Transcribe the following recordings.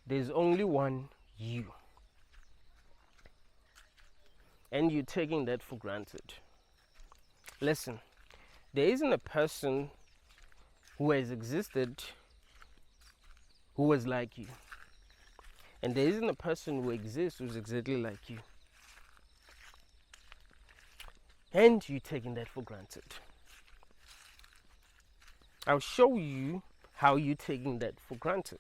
There's only one you. And you're taking that for granted. Listen, there isn't a person who has existed who was like you. And there isn't a person who exists who's exactly like you. And you're taking that for granted. I'll show you how you're taking that for granted.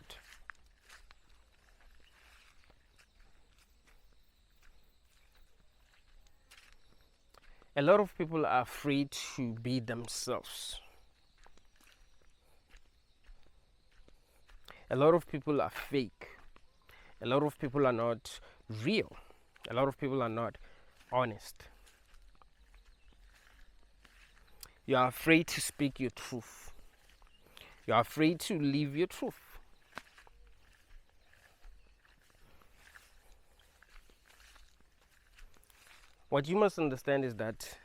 A lot of people are afraid to be themselves. A lot of people are fake. A lot of people are not real. A lot of people are not honest. You are afraid to speak your truth. You are afraid to live your truth. What you must understand is that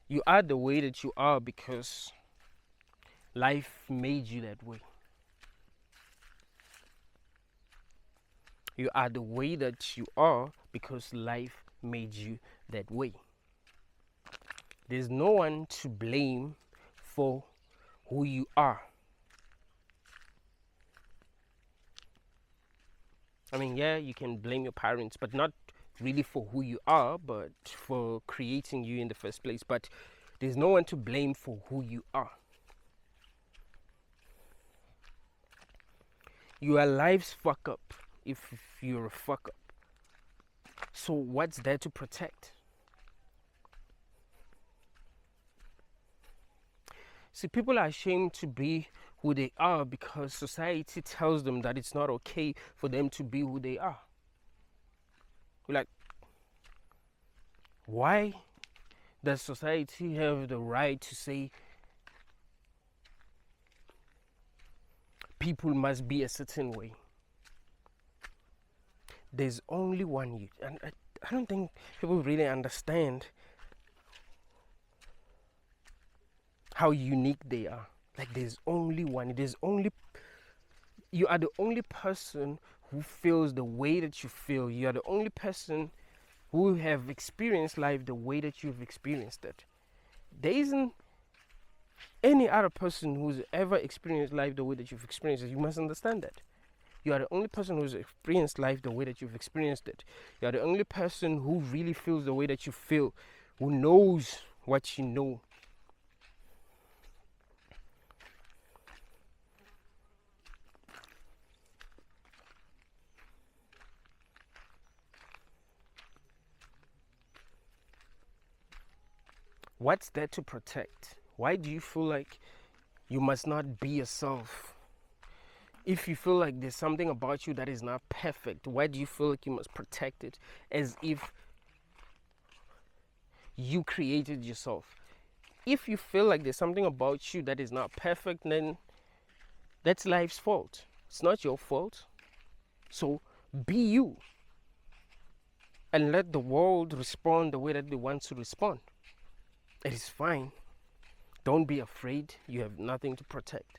you are the way that you are because life made you that way. You are the way that you are because life made you that way. There's no one to blame for who you are. I mean, yeah, you can blame your parents, but not really for who you are, but for creating you in the first place. But there's no one to blame for who you are. You are life's fuck up if you're a fuck up. So what's there to protect? See, people are ashamed to be who they are because society tells them that it's not okay for them to be who they are. You're like, why does society have the right to say people must be a certain way? There's only one you. And I don't think people really understand how unique they are. Like, there's only one. You are the only person who feels the way that you feel. You are the only person who have experienced life the way that you've experienced it. There isn't any other person who's ever experienced life the way that you've experienced it. You must understand that. You are the only person who's experienced life the way that you've experienced it. You are the only person who really feels the way that you feel, who knows what you know. What's there to protect? Why do you feel like you must not be yourself? If you feel like there's something about you that is not perfect, why do you feel like you must protect it as if you created yourself? If you feel like there's something about you that is not perfect, then that's life's fault. It's not your fault. So be you and let the world respond the way that they want to respond. It is fine. Don't be afraid. You have nothing to protect.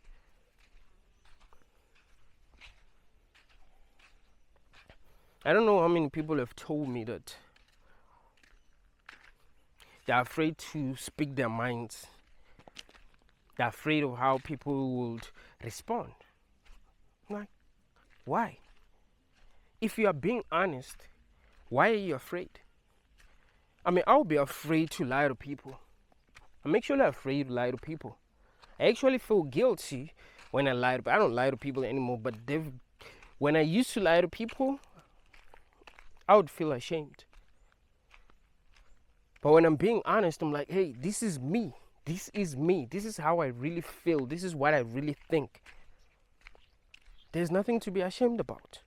I don't know how many people have told me that they're afraid to speak their minds. They're afraid of how people would respond. Like, why? If you are being honest, why are you afraid? I mean, I'll be afraid to lie to people. I'm actually afraid to lie to people. I actually feel guilty when I lie to people. I don't lie to people anymore, but when I used to lie to people, I would feel ashamed. But when I'm being honest, I'm like, hey, this is me. This is me. This is how I really feel. This is what I really think. There's nothing to be ashamed about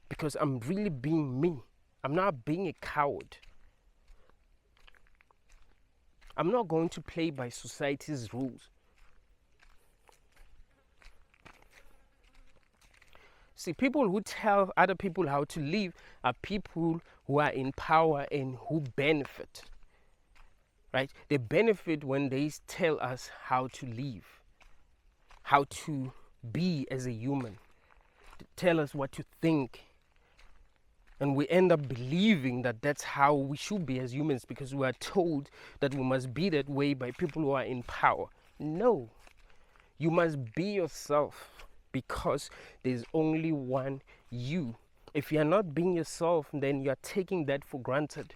because I'm really being me. I'm not being a coward. I'm not going to play by society's rules. See, people who tell other people how to live are people who are in power and who benefit, right? They benefit when they tell us how to live, how to be as a human, tell us what to think. And we end up believing that that's how we should be as humans because we are told that we must be that way by people who are in power. No, you must be yourself because there's only one you. If you're not being yourself, then you're taking that for granted.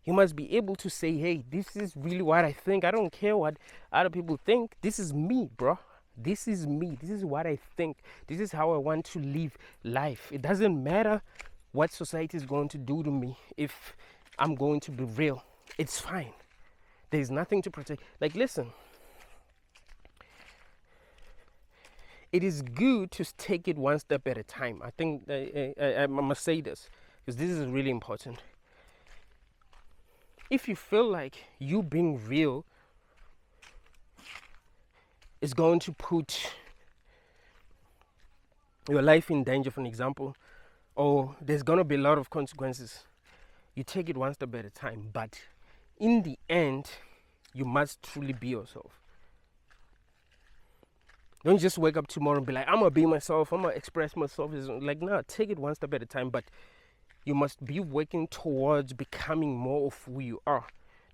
You must be able to say, hey, this is really what I think. I don't care what other people think. This is me, bro. This is me. This is what I think. This is how I want to live life. It doesn't matter what society is going to do to me if I'm going to be real. It's fine. There's nothing to protect. Like, listen. It is good to take it one step at a time. I think I must say this because this is really important. If you feel like you being real is going to put your life in danger, for an example, or there's going to be a lot of consequences, you take it one step at a time. But in the end, you must truly be yourself. Don't just wake up tomorrow and be like, I'm going to be myself, I'm going to express myself. It's like, no, take it one step at a time. But you must be working towards becoming more of who you are.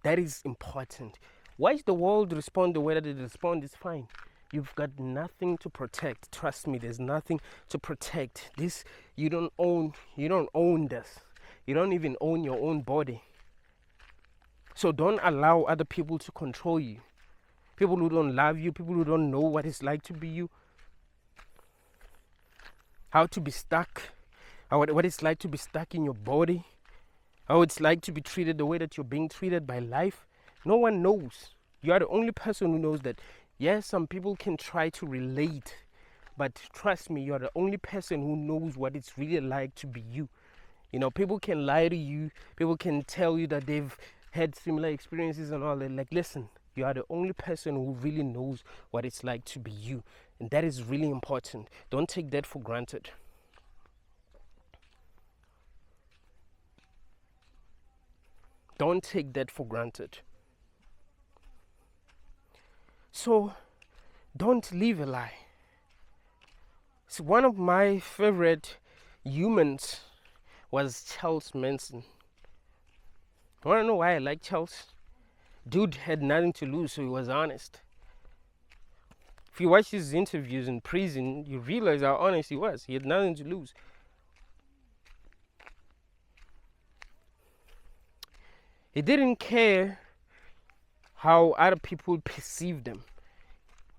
That is important. Watch the world respond the way that it responds, it's fine. You've got nothing to protect. Trust me, there's nothing to protect. This, you don't own this. You don't even own your own body. So don't allow other people to control you. People who don't love you, people who don't know what it's like to be you, how to be stuck, what it's like to be stuck in your body, how it's like to be treated the way that you're being treated by life. No one knows. You are the only person who knows that. Yes, some people can try to relate, but trust me, you're the only person who knows what it's really like to be you. You know, people can lie to you, people can tell you that they've had similar experiences and all that. Like, listen, you are the only person who really knows what it's like to be you. And that is really important. Don't take that for granted. Don't take that for granted. So, don't live a lie. So one of my favorite humans was Charles Manson. I want to know why I like Charles. Dude had nothing to lose, so he was honest. If you watch his interviews in prison, you realize how honest he was. He had nothing to lose. He didn't care how other people perceived him.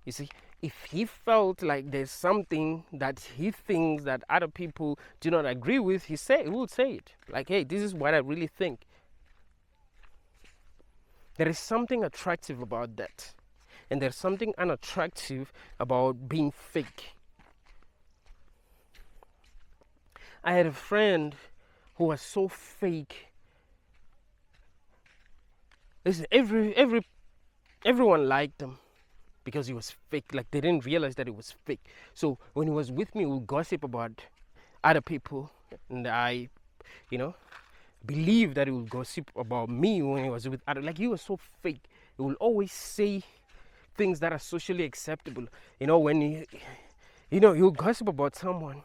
You see, if he felt like there's something that he thinks that other people do not agree with, he would say it. Like, hey, this is what I really think. There is something attractive about that. And there's something unattractive about being fake. I had a friend who was so fake. Listen, everyone liked him because he was fake. Like, they didn't realize that it was fake. So when he was with me, we would gossip about other people, and I, believe that he would gossip about me when he was with other. Like, he was so fake. He will always say things that are socially acceptable. When he'll gossip about someone,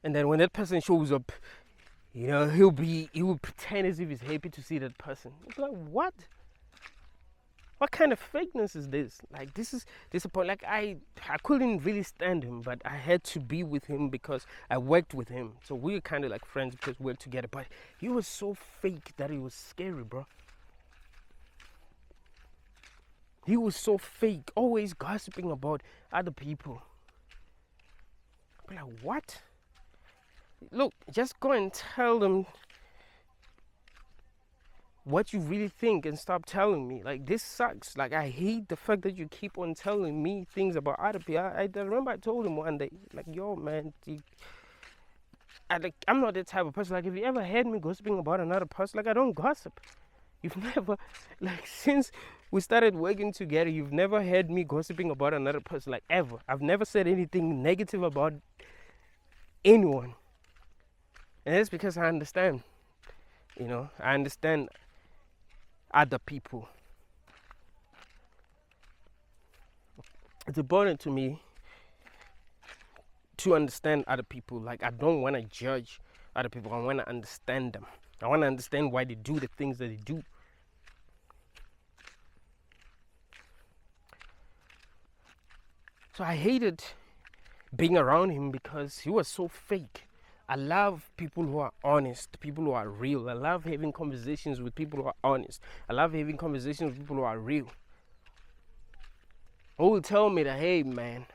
and then when that person shows up, he will pretend as if he's happy to see that person. It's like, what? What kind of fakeness is this? Like, this is disappointing. Like, I couldn't really stand him, but I had to be with him because I worked with him. So we were kind of like friends because we worked together. But he was so fake that it was scary, bro. He was so fake, always gossiping about other people. I'm like, what? Look, just go and tell them what you really think and stop telling me. Like, this sucks. Like, I hate the fact that you keep on telling me things about other people. I remember I told him one day, like, yo, man, I'm not that type of person. Like, if you ever heard me gossiping about another person, like, I don't gossip. You've never, like, since we started working together, you've never heard me gossiping about another person, like, ever. I've never said anything negative about anyone. And it's because I understand, I understand other people. It's important to me to understand other people. Like, I don't want to judge other people. I want to understand them. I want to understand why they do the things that they do. So I hated being around him because he was so fake. I love people who are honest, people who are real. I love having conversations with people who are honest. I love having conversations with people who are real. Who will tell me that, hey man,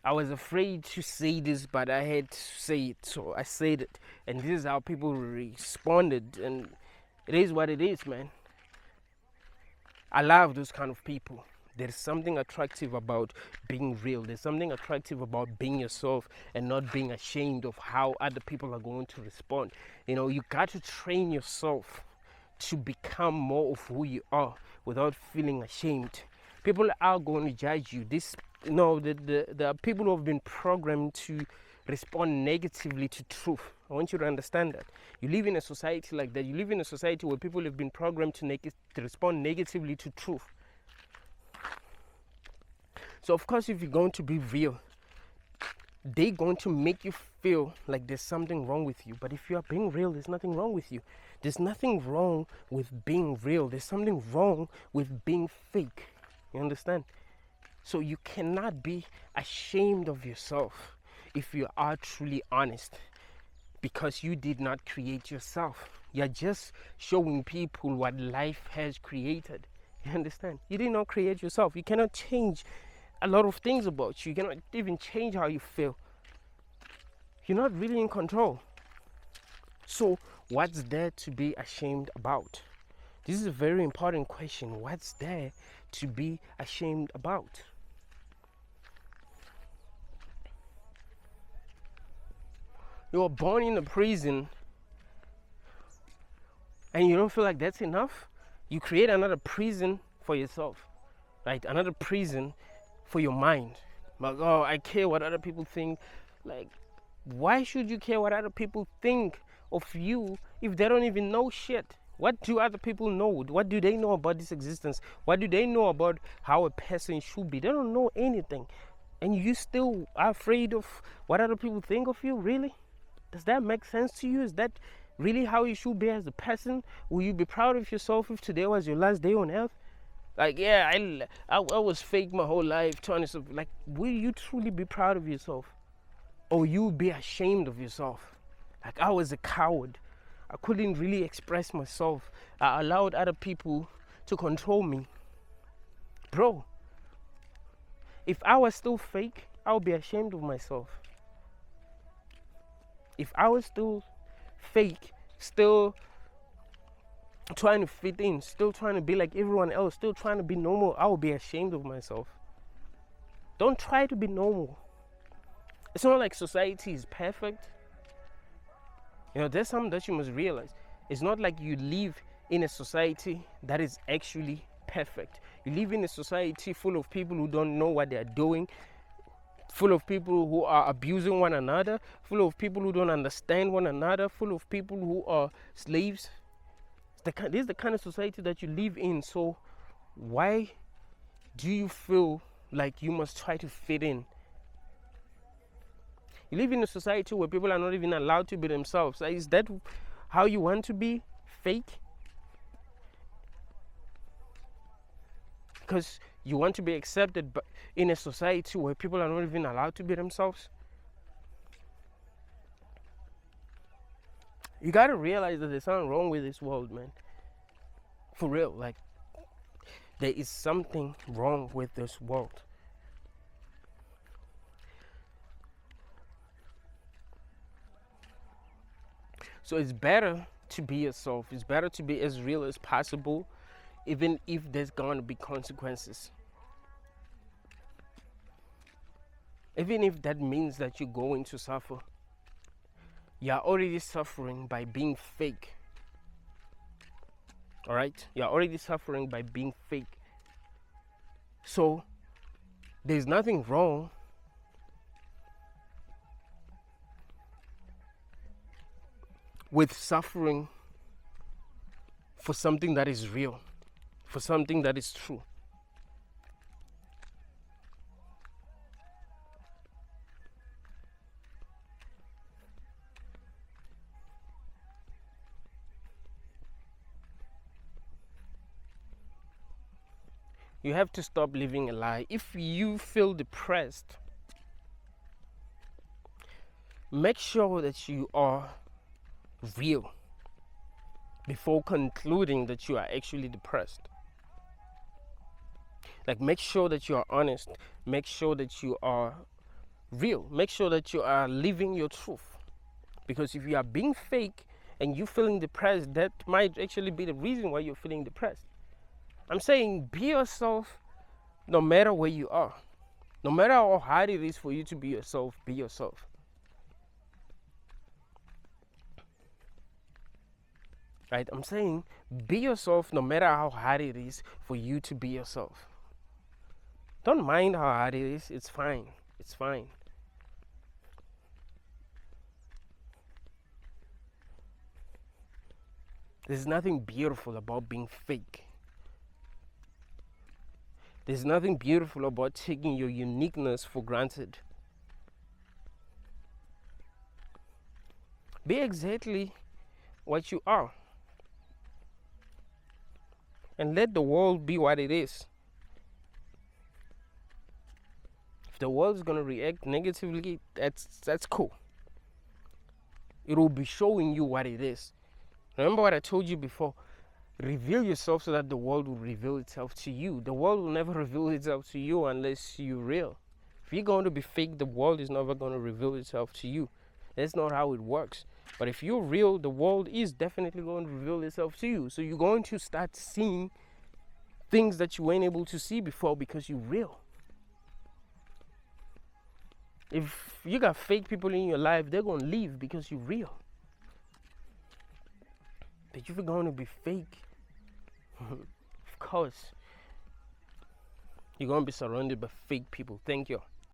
I was afraid to say this, but I had to say it, so I said it. And this is how people responded, and it is what it is, man. I love those kind of people. There's something attractive about being real. There's something attractive about being yourself and not being ashamed of how other people are going to respond. You got to train yourself to become more of who you are without feeling ashamed. People are going to judge you. The people who have been programmed to respond negatively to truth. I want you to understand that. You live in a society like that. You live in a society where people have been programmed to respond negatively to truth. So of course, if you're going to be real, they're going to make you feel like there's something wrong with you. But if you are being real, there's nothing wrong with you. There's nothing wrong with being real. There's something wrong with being fake. You understand? So you cannot be ashamed of yourself if you are truly honest, because you did not create yourself. You're just showing people what life has created. You understand? You did not create yourself. You cannot change a lot of things about you. You cannot even change how you feel. You're not really in control. So what's there to be ashamed about? This is a very important question. What's there to be ashamed about? You were born in a prison and you don't feel like that's enough? You create another prison for yourself, right? Another prison for your mind. Like, oh, I care what other people think. Like, why should you care what other people think of you if they don't even know shit? What do other people know? What do they know about this existence? What do they know about how a person should be? They don't know anything. And you still are afraid of what other people think of you? Really? Does that make sense to you? Is that really how you should be as a person? Will you be proud of yourself if today was your last day on earth? Like, yeah, I was fake my whole life, trying to, like, will you truly be proud of yourself? Or you be ashamed of yourself? Like, I was a coward. I couldn't really express myself. I allowed other people to control me. Bro, if I was still fake, I would be ashamed of myself. If I was still fake, still trying to fit in, still trying to be like everyone else, still trying to be normal, I would be ashamed of myself. Don't try to be normal. It's not like society is perfect. There's something that you must realize. It's not like you live in a society that is actually perfect. You live in a society full of people who don't know what they're doing, full of people who are abusing one another, full of people who don't understand one another, full of people who are slaves. This is the kind of society that you live in. So why do you feel like you must try to fit in? You live in a society where people are not even allowed to be themselves. Is that how you want to be? Fake? Because you want to be accepted in a society where people are not even allowed to be themselves? You gotta realize that there's something wrong with this world, man. For real, like, there is something wrong with this world. So it's better to be yourself. It's better to be as real as possible, even if there's gonna be consequences. Even if that means that you're going to suffer. You're already suffering by being fake. Alright? You're already suffering by being fake. So there's nothing wrong with suffering for something that is real, for something that is true. You have to stop living a lie. If you feel depressed, make sure that you are real before concluding that you are actually depressed. Like, make sure that you are honest. Make sure that you are real. Make sure that you are living your truth. Because if you are being fake and you feeling depressed, that might actually be the reason why you're feeling depressed. I'm saying be yourself no matter where you are. No matter how hard it is for you to be yourself, be yourself. Right? I'm saying be yourself no matter how hard it is for you to be yourself. Don't mind how hard it is. It's fine. It's fine. There's nothing beautiful about being fake. There's nothing beautiful about taking your uniqueness for granted. Be exactly what you are. And let the world be what it is. If the world is going to react negatively, that's cool. It will be showing you what it is. Remember what I told you before. Reveal yourself so that the world will reveal itself to you. The world will never reveal itself to you unless you're real. If you're going to be fake, the world is never going to reveal itself to you. That's not how it works. But if you're real, the world is definitely going to reveal itself to you. So you're going to start seeing things that you weren't able to see before because you're real. If you got fake people in your life, they're going to leave because you're real. But if you're going to be fake, of course, you're going to be surrounded by fake people. Thank you.